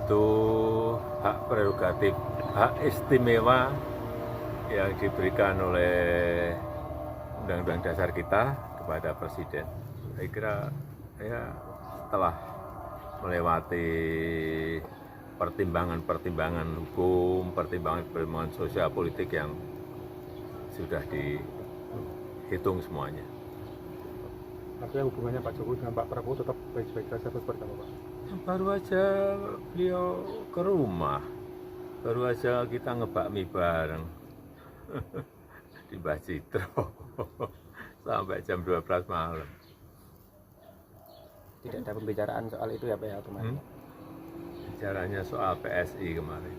itu hak prerogatif, hak istimewa yang diberikan oleh Undang-Undang Dasar kita kepada Presiden. Saya kira ya setelah melewati pertimbangan-pertimbangan hukum, pertimbangan-pertimbangan sosial politik yang sudah dihitung semuanya. Artinya hubungannya Pak Jokowi dengan Pak Prabowo tetap baik-baik saja seperti apa, Pak? Baru aja beliau ke rumah, baru aja kita ngebakmi bareng di Mbah Citro sampai jam 12 malam. Tidak ada pembicaraan soal itu ya Pak ya kemarin? Bicaranya soal PSI kemarin.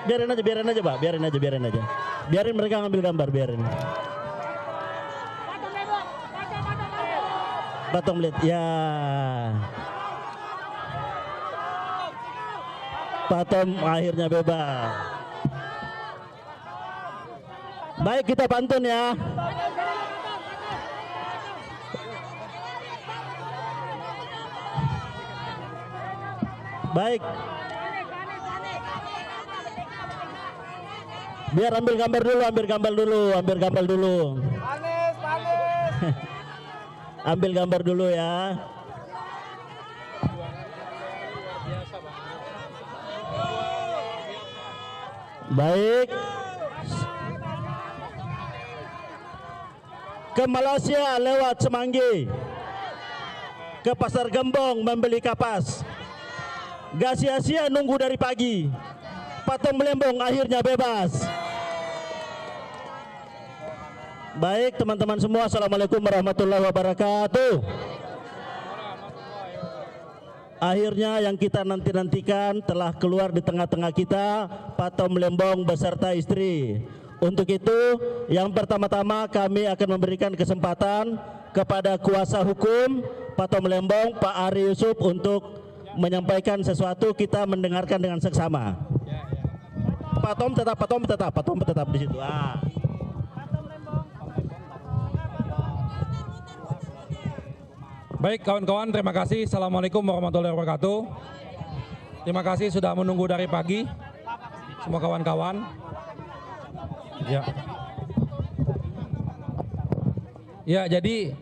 Biarin aja Pak, biarin aja. Biarin mereka ngambil gambar, biarin. Patong lihat, ya. Patom akhirnya bebas. Baik, kita pantun ya. Baik. Biar ambil gambar dulu. Ambil gambar dulu ya. Baik. Ke Malaysia lewat Semanggi. Ke Pasar Gembong membeli kapas. Gak sia-sia nunggu dari pagi. Patom Melembong akhirnya bebas. Baik teman-teman semua, assalamualaikum warahmatullahi wabarakatuh. Akhirnya yang kita nantikan telah keluar di tengah-tengah kita, Patom Melembong beserta istri. Untuk itu yang pertama-tama kami akan memberikan kesempatan kepada kuasa hukum Patom Melembong, Pak Ari Yusuf, untuk menyampaikan sesuatu. Kita mendengarkan dengan seksama. Patom tetap di situ. Baik kawan-kawan, terima kasih. Assalamualaikum warahmatullahi wabarakatuh. Terima kasih sudah menunggu dari pagi semua kawan-kawan. Ya, jadi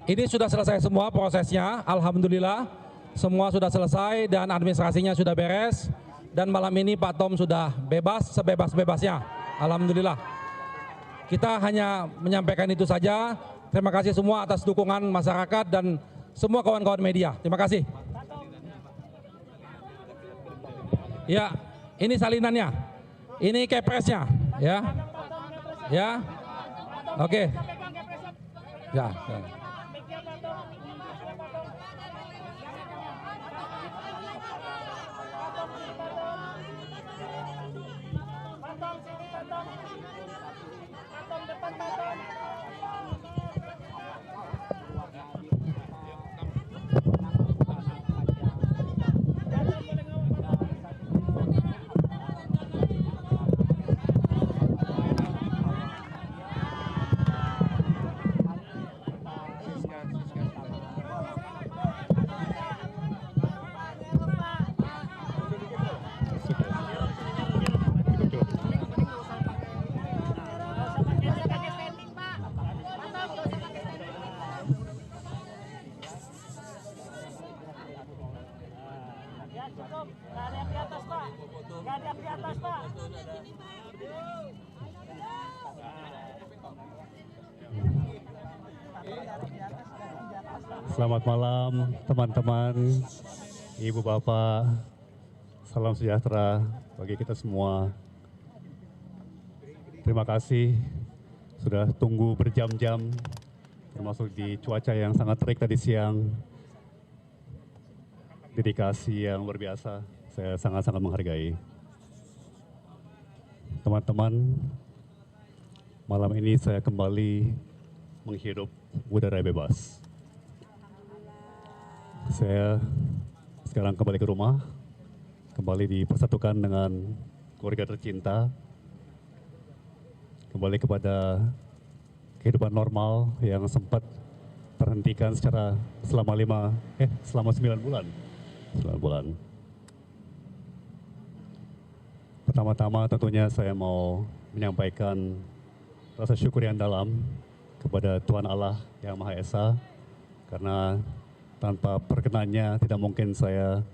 ini sudah selesai semua prosesnya. Alhamdulillah semua sudah selesai dan administrasinya sudah beres. Dan malam ini Pak Tom sudah bebas sebebas-bebasnya. Alhamdulillah. Kita hanya menyampaikan itu saja. Terima kasih semua atas dukungan masyarakat dan semua kawan-kawan media. Terima kasih. Ya, ini salinannya. Ini kepresnya, ya. Ya. Oke. Ya. Selamat malam teman-teman, ibu bapak, salam sejahtera bagi kita semua. Terima kasih sudah tunggu berjam-jam, termasuk di cuaca yang sangat terik tadi siang. Dedikasi yang luar biasa, saya sangat-sangat menghargai. Teman-teman, malam ini saya kembali menghirup udara bebas. Saya sekarang kembali ke rumah, kembali dipersatukan dengan keluarga tercinta, kembali kepada kehidupan normal yang sempat terhentikan selama 9 bulan. Pertama-tama tentunya saya mau menyampaikan rasa syukur yang dalam kepada Tuhan Allah Yang Maha Esa, karena tanpa perkenannya tidak mungkin saya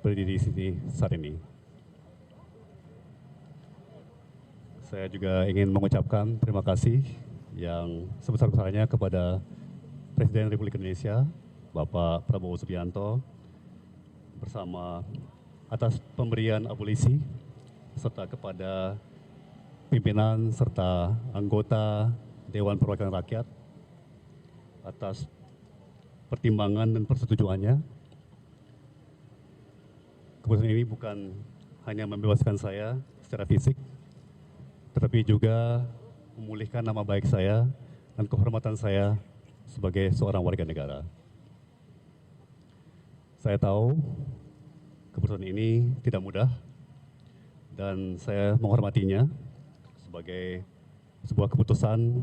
berdiri di sini saat ini. Saya juga ingin mengucapkan terima kasih yang sebesar-besarnya kepada Presiden Republik Indonesia, Bapak Prabowo Subianto, bersama atas pemberian abolisi, serta kepada pimpinan serta anggota Dewan Perwakilan Rakyat atas pertimbangan dan persetujuannya. Keputusan ini bukan hanya membebaskan saya secara fisik, tetapi juga memulihkan nama baik saya dan kehormatan saya sebagai seorang warga negara. Saya tahu keputusan ini tidak mudah dan saya menghormatinya sebagai sebuah keputusan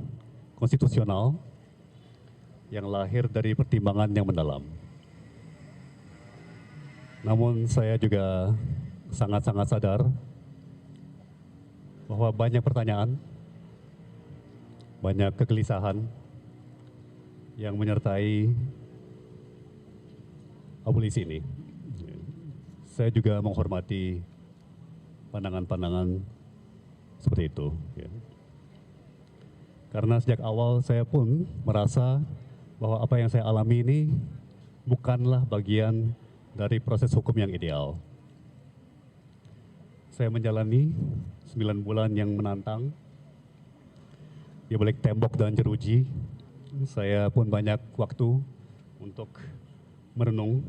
konstitusional yang lahir dari pertimbangan yang mendalam. Namun saya juga sangat-sangat sadar bahwa banyak pertanyaan, banyak kegelisahan yang menyertai abolisi ini. Saya juga menghormati pandangan-pandangan seperti itu. Karena sejak awal saya pun merasa bahwa apa yang saya alami ini bukanlah bagian dari proses hukum yang ideal. Saya menjalani 9 bulan yang menantang di balik tembok dan jeruji. Saya pun banyak waktu untuk merenung.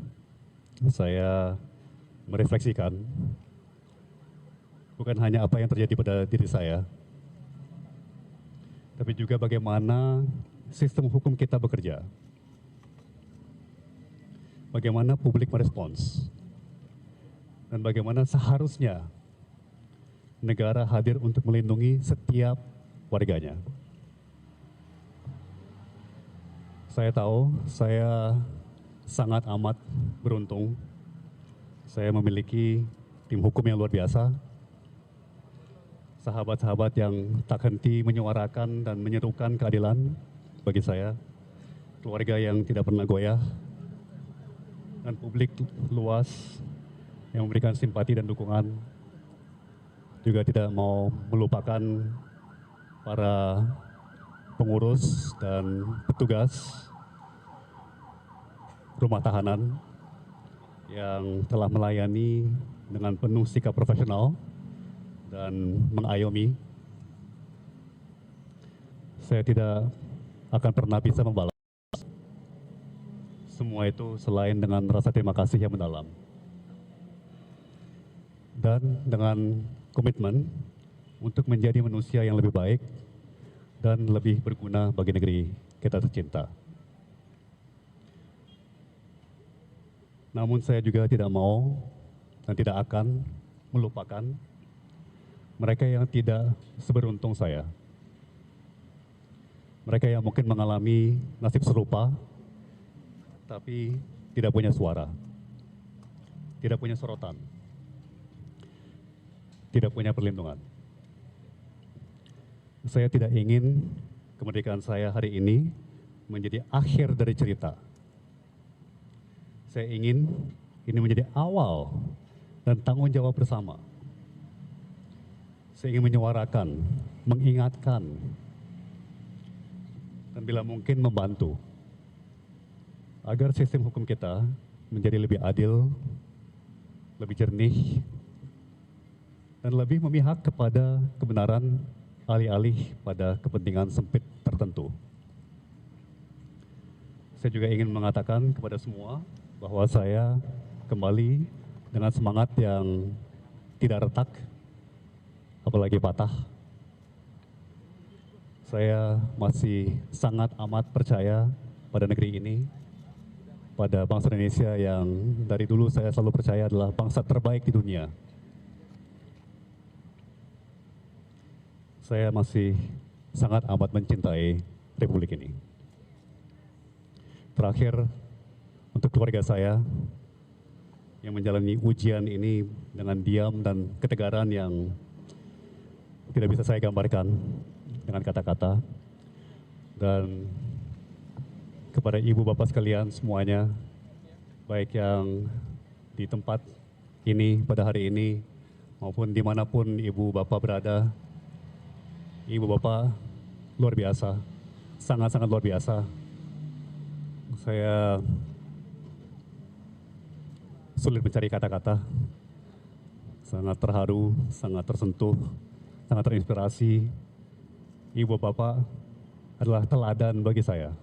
Saya merefleksikan bukan hanya apa yang terjadi pada diri saya, tapi juga bagaimana sistem hukum kita bekerja. Bagaimana publik merespons, dan bagaimana seharusnya negara hadir untuk melindungi setiap warganya. Saya tahu saya sangat amat beruntung. Saya memiliki tim hukum yang luar biasa, sahabat-sahabat yang tak henti menyuarakan dan menyerukan keadilan bagi saya, keluarga yang tidak pernah goyah, dan publik luas yang memberikan simpati dan dukungan. Juga tidak mau melupakan para pengurus dan petugas rumah tahanan yang telah melayani dengan penuh sikap profesional dan mengayomi. Saya tidak akan pernah bisa membalas semua itu selain dengan rasa terima kasih yang mendalam. Dan dengan komitmen untuk menjadi manusia yang lebih baik dan lebih berguna bagi negeri kita tercinta. Namun saya juga tidak mau dan tidak akan melupakan mereka yang tidak seberuntung saya. Mereka yang mungkin mengalami nasib serupa, tapi tidak punya suara, tidak punya sorotan, tidak punya perlindungan. Saya tidak ingin kemerdekaan saya hari ini menjadi akhir dari cerita. Saya ingin ini menjadi awal dan tanggung jawab bersama. Saya ingin menyuarakan, mengingatkan, dan bila mungkin membantu agar sistem hukum kita menjadi lebih adil, lebih jernih, dan lebih memihak kepada kebenaran alih-alih pada kepentingan sempit tertentu. Saya juga ingin mengatakan kepada semua bahwa saya kembali dengan semangat yang tidak retak, apalagi patah. Saya masih sangat amat percaya pada negeri ini, pada bangsa Indonesia yang dari dulu saya selalu percaya adalah bangsa terbaik di dunia. Saya masih sangat amat mencintai Republik ini. Terakhir, untuk keluarga saya yang menjalani ujian ini dengan diam dan ketegaran yang tidak bisa saya gambarkan dengan kata-kata. Dan kepada ibu bapak sekalian semuanya, baik yang di tempat ini pada hari ini maupun dimanapun ibu bapak berada, ibu bapak luar biasa, sangat-sangat luar biasa. Saya sulit mencari kata-kata, sangat terharu, sangat tersentuh, sangat terinspirasi. Ibu bapak adalah teladan bagi saya.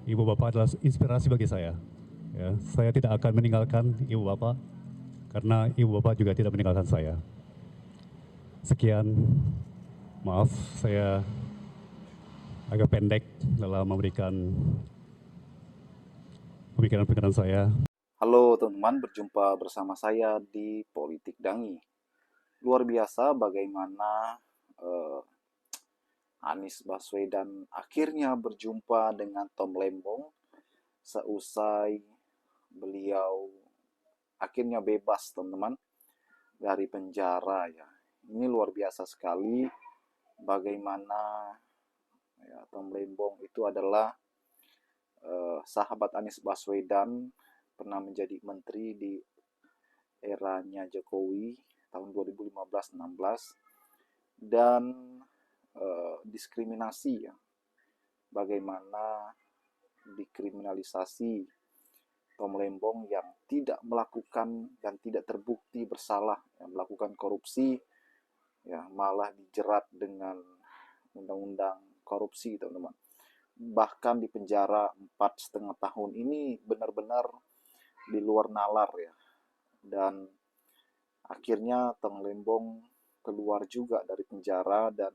Ibu bapak adalah inspirasi bagi saya. Ya, saya tidak akan meninggalkan ibu bapak karena ibu bapak juga tidak meninggalkan saya. Sekian, maaf saya agak pendek dalam memberikan pemikiran-pemikiran saya. Halo teman-teman, berjumpa bersama saya di Politik Dangi. Luar biasa bagaimana Anies Baswedan akhirnya berjumpa dengan Tom Lembong seusai beliau akhirnya bebas, teman-teman, dari penjara ya. Ini luar biasa sekali bagaimana ya, Tom Lembong itu adalah sahabat Anies Baswedan, pernah menjadi menteri di eranya Jokowi tahun 2015-16, dan diskriminasi ya, bagaimana dikriminalisasi Tom Lembong yang tidak melakukan dan tidak terbukti bersalah yang melakukan korupsi ya, malah dijerat dengan undang-undang korupsi, teman-teman, bahkan di penjara 4,5 tahun. Ini benar-benar di luar nalar ya. Dan akhirnya Tom Lembong keluar juga dari penjara, dan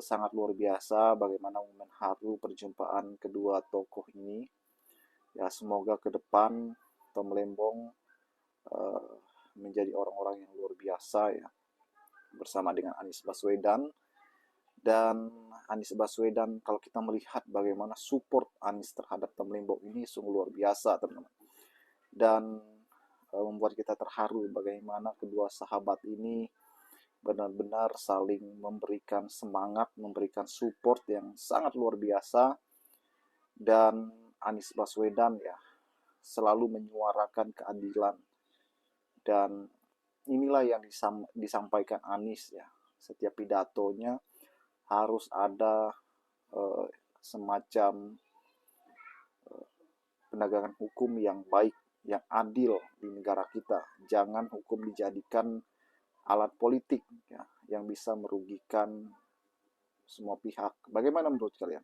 sangat luar biasa bagaimana momen haru perjumpaan kedua tokoh ini. Ya, semoga ke depan Tom Lembong menjadi orang-orang yang luar biasa ya, bersama dengan Anies Baswedan. Dan Anies Baswedan, kalau kita melihat bagaimana support Anies terhadap Tom Lembong ini sungguh luar biasa, teman-teman. Dan membuat kita terharu bagaimana kedua sahabat ini benar-benar saling memberikan semangat, memberikan support yang sangat luar biasa. Dan Anies Baswedan ya selalu menyuarakan keadilan, dan inilah yang disampaikan Anies ya. Setiap pidatonya harus ada semacam penegakan hukum yang baik, yang adil di negara kita. Jangan hukum dijadikan alat politik ya, yang bisa merugikan semua pihak. Bagaimana menurut kalian?